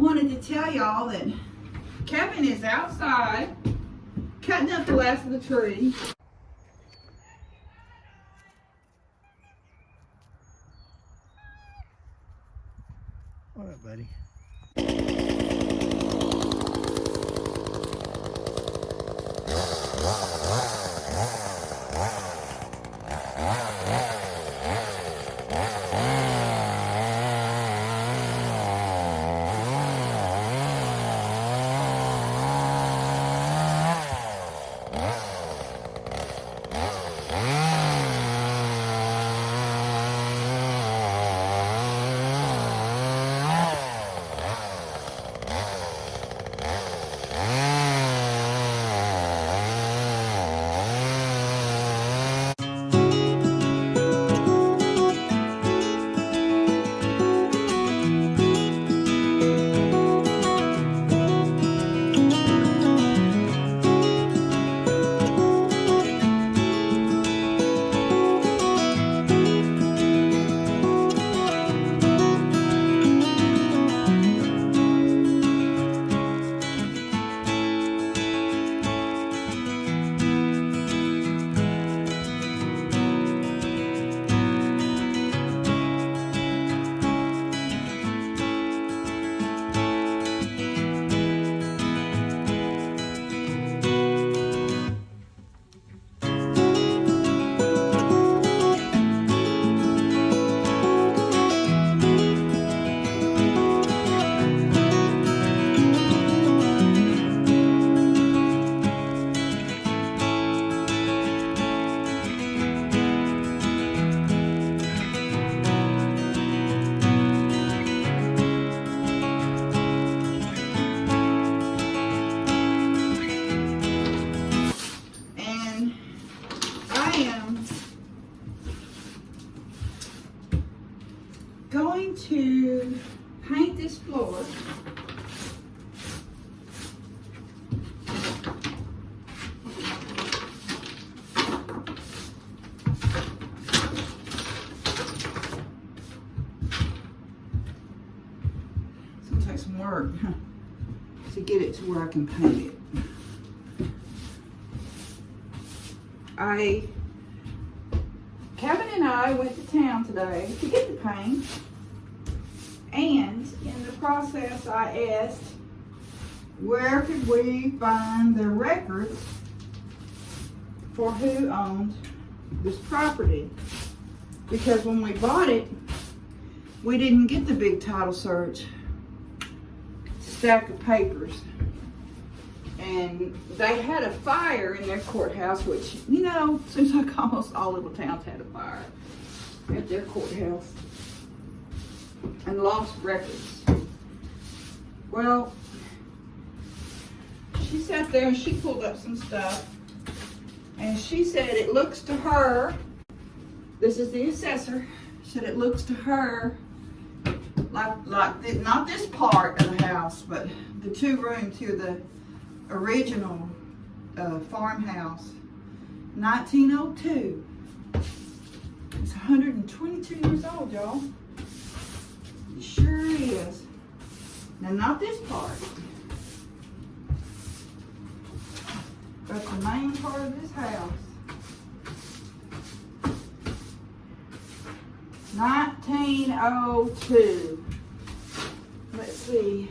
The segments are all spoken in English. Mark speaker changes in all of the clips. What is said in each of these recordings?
Speaker 1: wanted to tell y'all that Kevin is outside cutting up the last of the tree.
Speaker 2: What up, buddy?
Speaker 1: Going to paint this floor. It's gonna take some work to get it to where I can paint it. Kevin and I went to town today to get the paint, and in the process I asked where could we find the records for who owned this property, because when we bought it we didn't get the big title search stack of papers, and they had a fire in their courthouse, which, you know, seems like almost all little towns had a fire at their courthouse, and lost records. Well, she sat there and she pulled up some stuff, and she said it looks to her, this is the assessor, said it looks to her like not this part of the house, but the 2 rooms here, the original farmhouse, 1902. It's 122 years old, y'all. It sure is. Now, not this part, but the main part of this house. 1902. Let's see.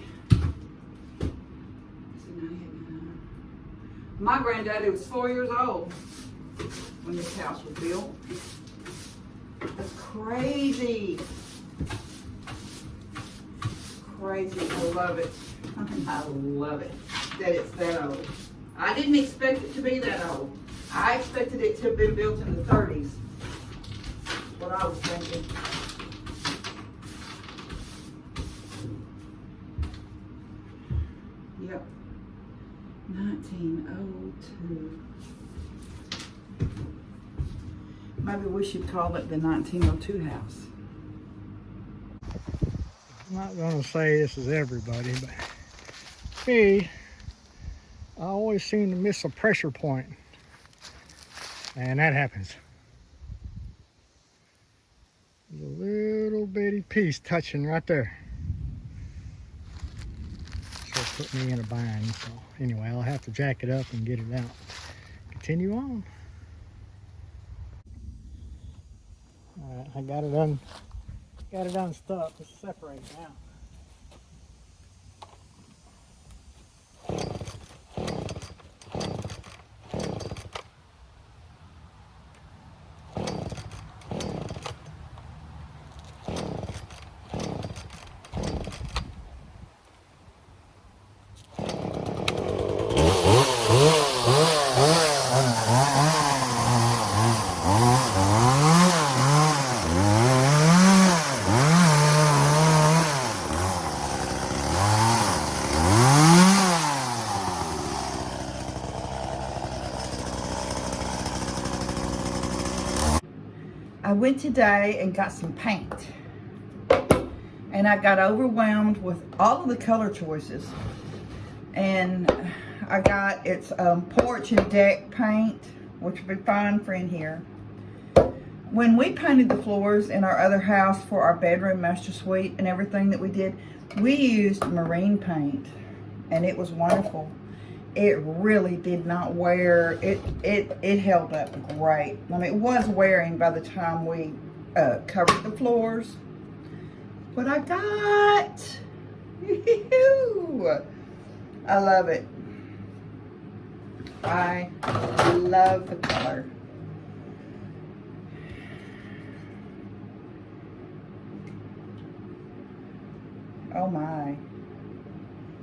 Speaker 1: My granddaddy was 4 years old when this house was built. That's crazy. Crazy. I love it. I love it that it's that old. I didn't expect it to be that old. I expected it to have been built in the 30s. What I was thinking. Yep. 1902. Maybe we should call it the 1902 house.
Speaker 2: I'm not going to say this is everybody, but me, I always seem to miss a pressure point, and that happens. There's a little bitty piece touching right there. put me in a bind. So anyway, I'll have to jack it up and get it out. Continue on. All right, I got it unstuck. It's separated now.
Speaker 1: I went today and got some paint, and I got overwhelmed with all of the color choices. And I got it's porch and deck paint, which would be fine for in here. When we painted the floors in our other house for our bedroom master suite and everything that we did, we used marine paint, and it was wonderful. It really did not wear. It held up great. I mean, it was wearing by the time we covered the floors. But I got, I love it. I love the color. Oh my.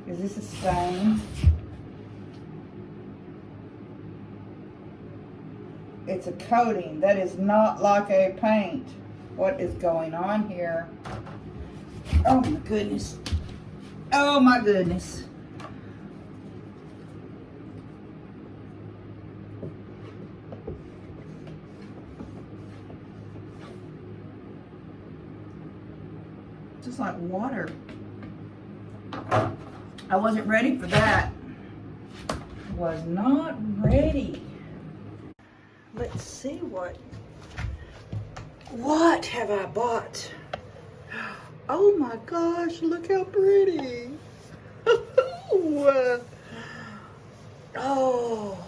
Speaker 1: Is this a stain? It's a coating. That is not like a paint. What is going on here? Oh my goodness. Oh my goodness. Just like water. I wasn't ready for that. Was not ready. Let's see what have I bought? Oh my gosh, look how pretty. Oh,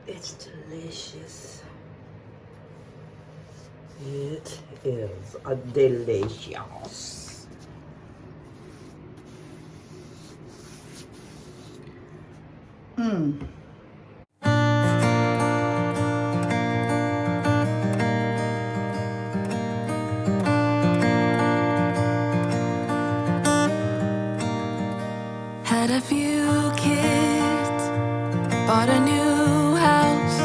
Speaker 1: it's delicious. It is a delicious.
Speaker 3: Had a few kids, bought a new house,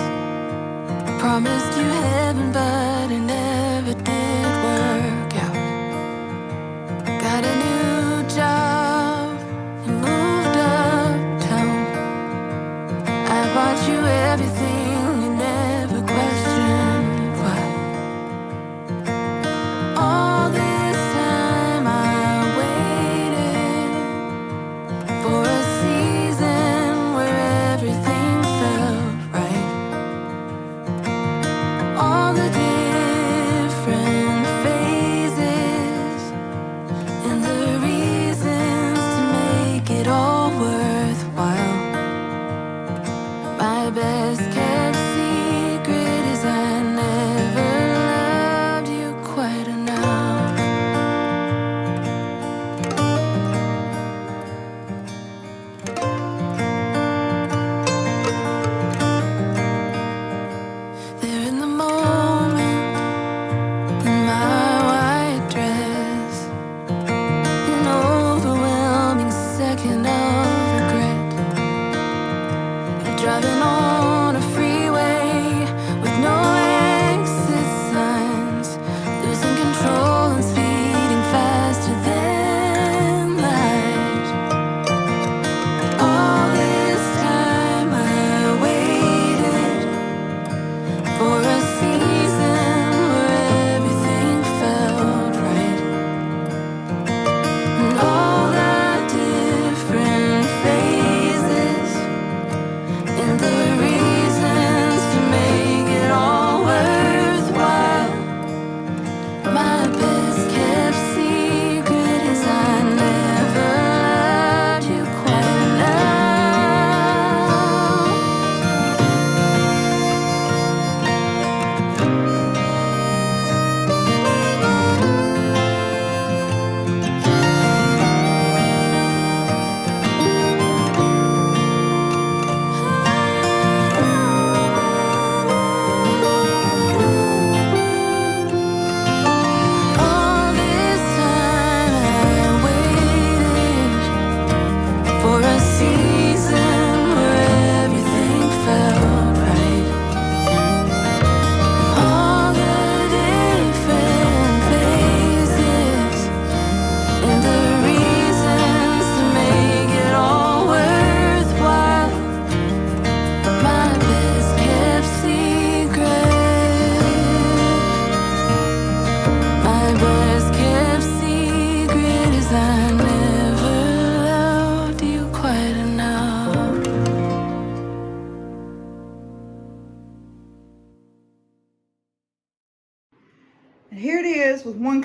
Speaker 3: promised you heaven, but it never did work out. Got a new job and moved uptown. I bought you everything, you never questioned why. All this time I waited for a season where everything felt right. All the different phases and the reasons to make it all worthwhile. My best case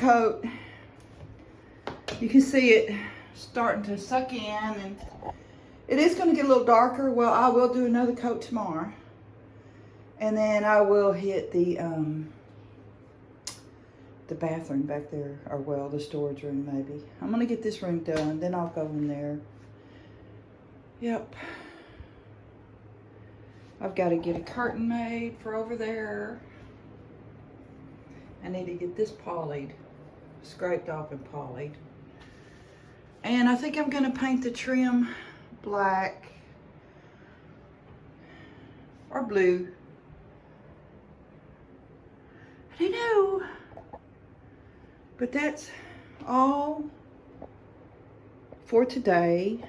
Speaker 1: coat. You can see it starting to suck in, and it is going to get a little darker. Well, I will do another coat tomorrow, and then I will hit the bathroom back there, or well, the storage room maybe. I'm going to get this room done, then I'll go in there. Yep. I've got to get a curtain made for over there. I need to get this polyed, scraped off and polyed. And I think I'm going to paint the trim black or blue. I don't know. But that's all for today.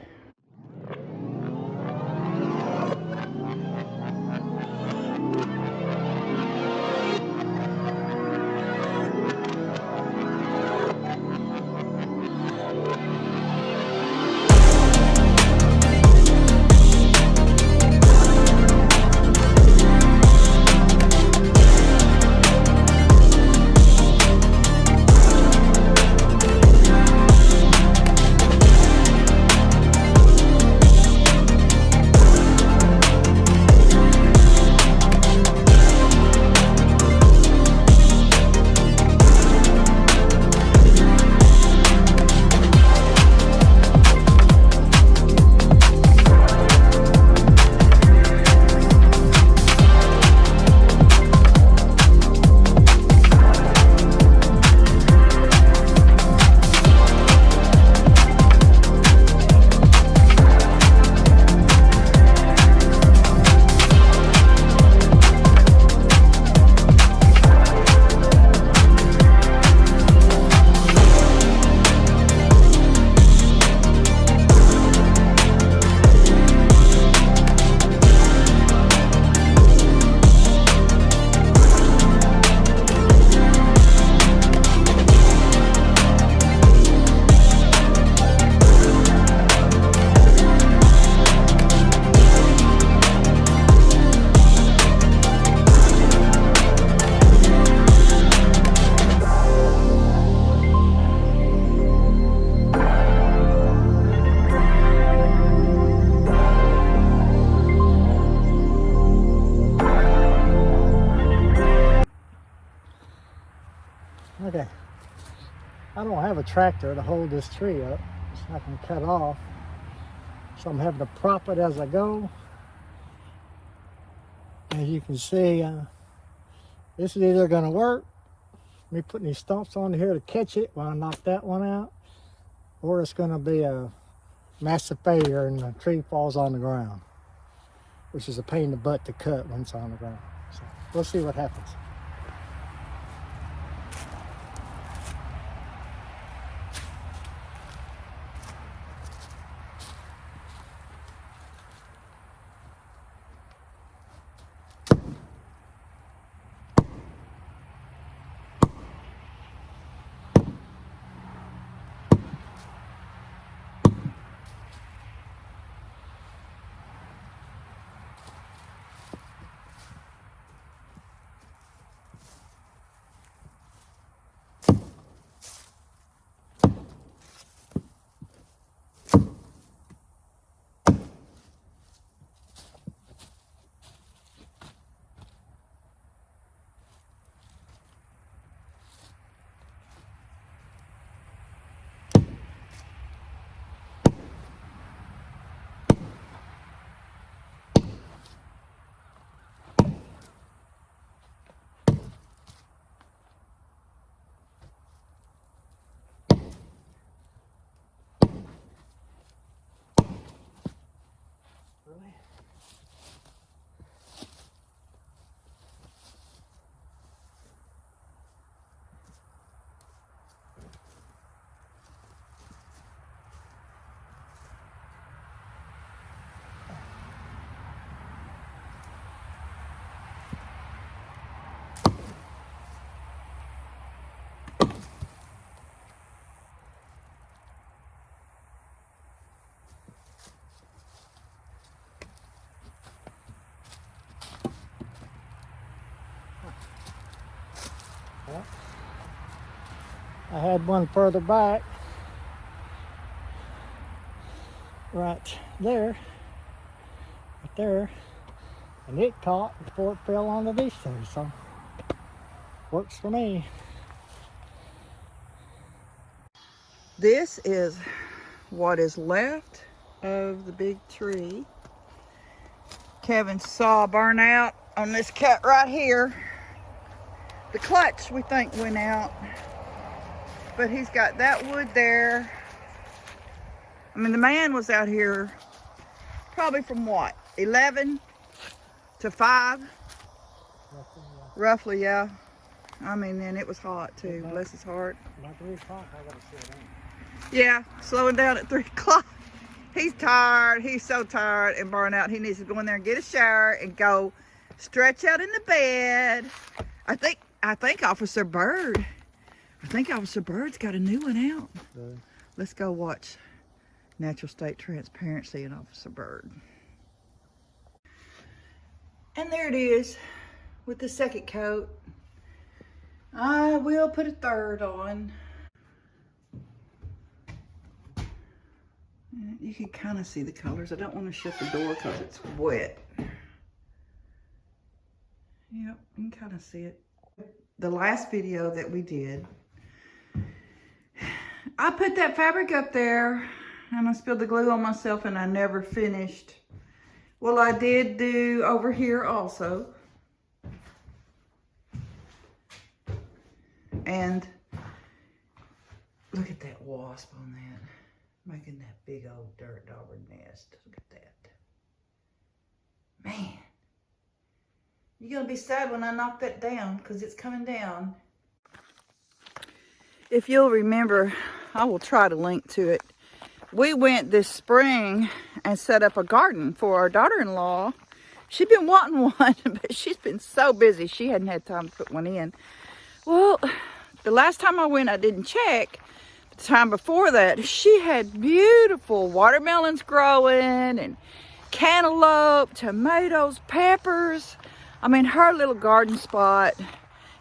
Speaker 2: Okay, I don't have a tractor to hold this tree up, so I can cut off. So I'm having to prop it as I go. As you can see, this is either going to work, me putting these stumps on here to catch it while I knock that one out, or it's going to be a massive failure and the tree falls on the ground, which is a pain in the butt to cut when it's on the ground. So we'll see what happens. I had one further back, right there, and it caught before it fell onto these two, so works for me.
Speaker 1: This is what is left of the big tree. Kevin's saw burn out on this cut right here. The clutch we think went out, but he's got that wood there. I mean, the man was out here probably from what, 11 to 5? Roughly, yeah. I mean, and it was hot too, bless his heart.
Speaker 2: By 3 o'clock, I gotta sit down.
Speaker 1: Yeah, slowing down at 3 o'clock. He's tired. He's so tired and burned out. He needs to go in there and get a shower and go stretch out in the bed. I think Officer Bird's got a new one out.
Speaker 2: Good.
Speaker 1: Let's go watch Natural State Transparency and Officer Bird. And there it is with the second coat. I will put a third on. You can kind of see the colors. I don't want to shut the door because it's wet. Yep, you can kind of see it. The last video that we did, I put that fabric up there and I spilled the glue on myself and I never finished. Well, I did do over here also. And look at that wasp on that. Making that big old dirt dauber nest. Look at that. Man. You're going to be sad when I knock that down because it's coming down. If you'll remember, I will try to link to it. We went this spring and set up a garden for our daughter-in-law. She'd been wanting one, but she's been so busy she hadn't had time to put one in. Well, the last time I went, I didn't check. The time before that, she had beautiful watermelons growing and cantaloupe, tomatoes, peppers. I mean, her little garden spot,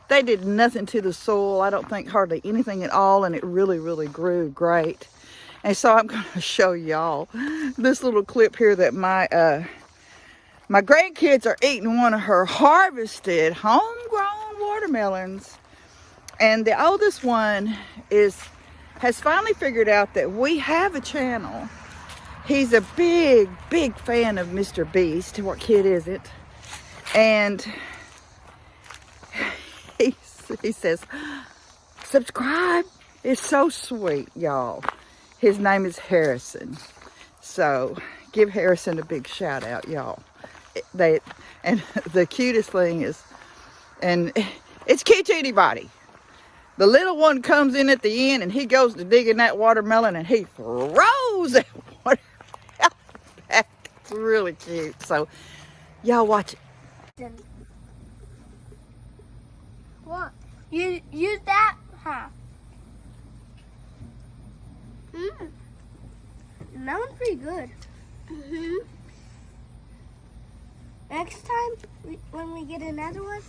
Speaker 1: they did nothing to the soil. I don't think hardly anything at all, and it really, really grew great. And so I'm going to show y'all this little clip here that my grandkids are eating one of her harvested homegrown watermelons. And the oldest one has finally figured out that we have a channel. He's a big, big fan of Mr. Beast. What kid isn't? And he says, subscribe. It's so sweet, y'all. His name is Harrison. So give Harrison a big shout out, y'all. And the cutest thing is, and it's cute to anybody. The little one comes in at the end and he goes to digging that watermelon and he throws that watermelon back. It's really cute. So y'all watch it.
Speaker 4: What? You use that? Huh? That one's pretty good. Next time, when we get another one,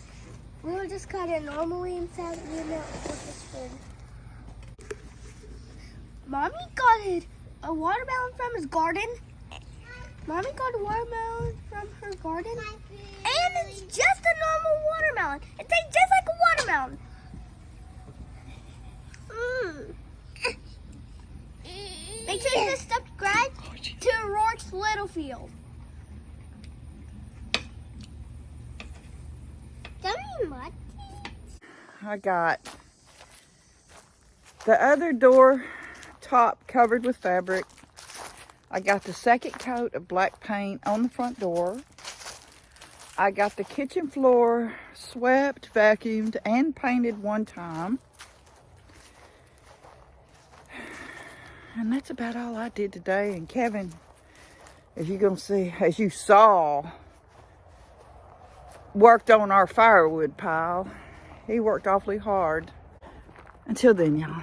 Speaker 4: we'll just cut it normally instead of doing it with the spoon. Mommy got a watermelon from his garden. Mommy got a watermelon from her garden. And it's just a normal watermelon. It tastes just like a watermelon. Make sure to subscribe to O'Rourke's Littlefield.
Speaker 1: I got the other door top covered with fabric. I got the second coat of black paint on the front door. I got the kitchen floor swept, vacuumed, and painted one time. And that's about all I did today. And Kevin, as you saw, worked on our firewood pile. He worked awfully hard. Until then, y'all.